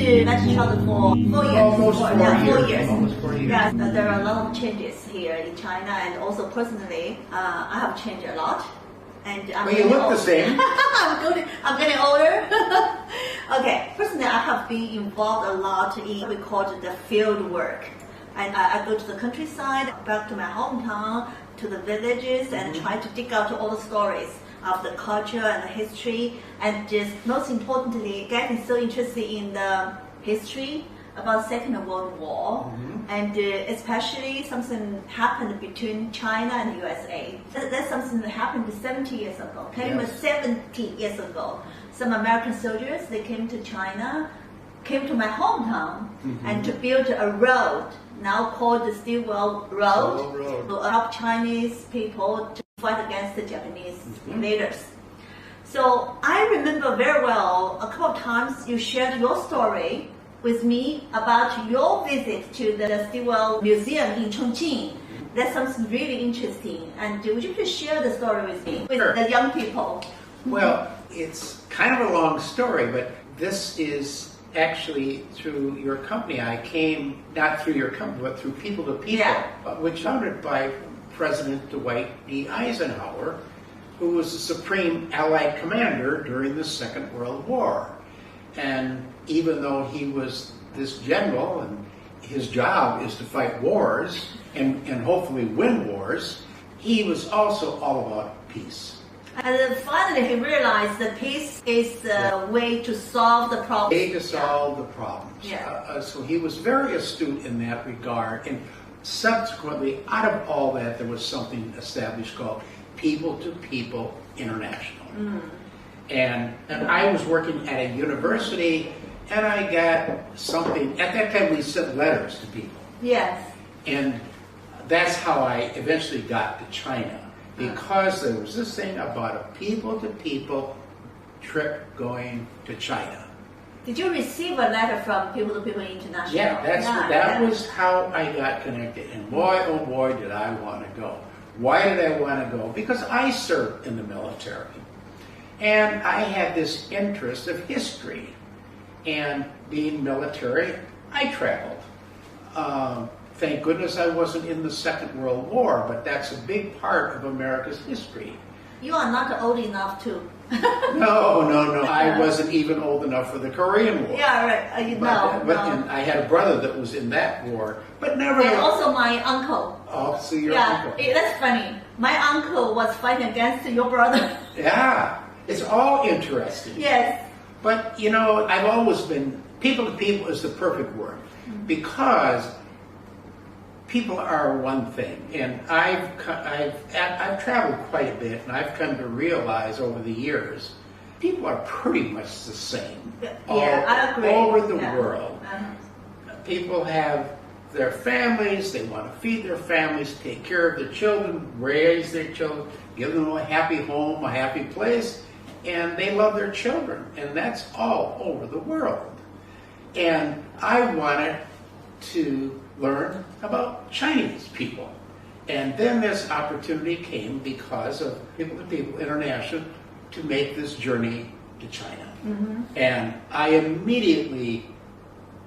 to China for 4 years. Almost 4 years. years. Almost 4 years. Yes, there are a lot of changes here in China, and also personally, I have changed a lot. And Well, you look the same. I'm getting older. Okay, personally, I have been involved a lot in what we call the field work. And I go to the countryside, back to my hometown, to the villages, and try to dig out all the stories of the culture and the history, and just most importantly, getting so interested in the history about Second World War, and especially something happened between China and USA. That's something that happened 70 years ago. Came 70 years ago. Some American soldiers, they came to China, came to my hometown, and to build a road, now called the Stilwell Road, to help Chinese people to fight against the Japanese invaders. So I remember very well, a couple of times you shared your story with me about your visit to the Stilwell Museum in Chongqing. That's something really interesting. And would you please share the story with me, with the young people? Well, it's kind of a long story, but this is actually through your company. I came, not through your company, but through People to People, which founded by President Dwight D. Eisenhower, who was the Supreme Allied Commander during the Second World War. And even though he was this general and his job is to fight wars and hopefully win wars, he was also all about peace. And then finally he realized that peace is the way to solve the problem. Way to solve the problems. So he was very astute in that regard. And subsequently, out of all that, there was something established called People to People International. And I was working at a university, and I got something. At that time, we sent letters to people. Yes. And that's how I eventually got to China, because there was this thing about a people-to-people trip going to China. Did you receive a letter from People to People International? Yeah, that was how I got connected. And boy, oh boy, did I want to go. Why did I want to go? Because I served in the military. And I had this interest of history. And being military, I traveled. Thank goodness I wasn't in the Second World War, but that's a big part of America's history. You are not old enough to. No. I wasn't even old enough for the Korean War. Yeah, right. And I had a brother that was in that war, but never. And also my uncle. Oh, so your uncle. Yeah, that's funny. My uncle was fighting against your brother. Yeah, it's all interesting. Yes. But you know, I've always been, people to people is the perfect word, because people are one thing, and I've traveled quite a bit, and I've come to realize over the years, people are pretty much the same. I agree. Over the world. People have their families, they want to feed their families, take care of their children, raise their children, give them a happy home, a happy place, and they love their children, and that's all over the world. And I wanted to learn about Chinese people. And then this opportunity came because of People to People International to make this journey to China. And I immediately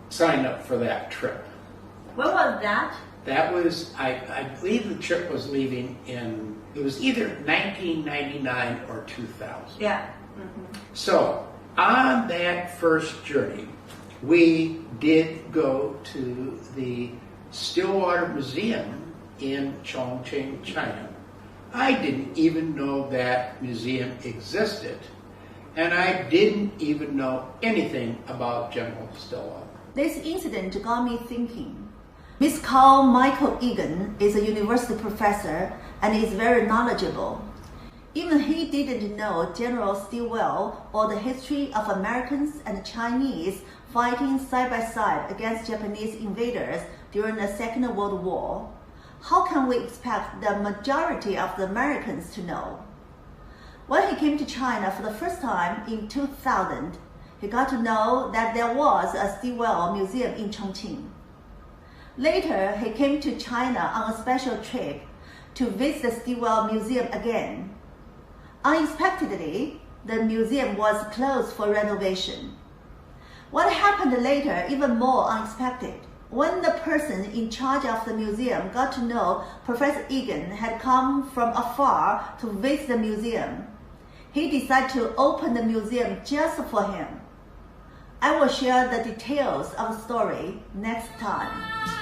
signed up for that trip. When was that? That was, I believe the trip was leaving in, it was either 1999 or 2000. Yeah. So on that first journey, we did go to the Stillwater Museum in Chongqing, China. I didn't even know that museum existed, and I didn't even know anything about General Stilwell. This incident got me thinking. Miss Carl Michael Egan is a university professor and is very knowledgeable. Even he didn't know General Stilwell or the history of Americans and Chinese fighting side by side against Japanese invaders during the Second World War. How can we expect the majority of the Americans to know? When he came to China for the first time in 2000, he got to know that there was a Stilwell Museum in Chongqing. Later, he came to China on a special trip to visit the Stilwell Museum again. Unexpectedly, the museum was closed for renovation. What happened happened later, even more unexpected. When the person in charge of the museum got to know Professor Egan had come from afar to visit the museum, he decided to open the museum just for him. I will share the details of the story next time.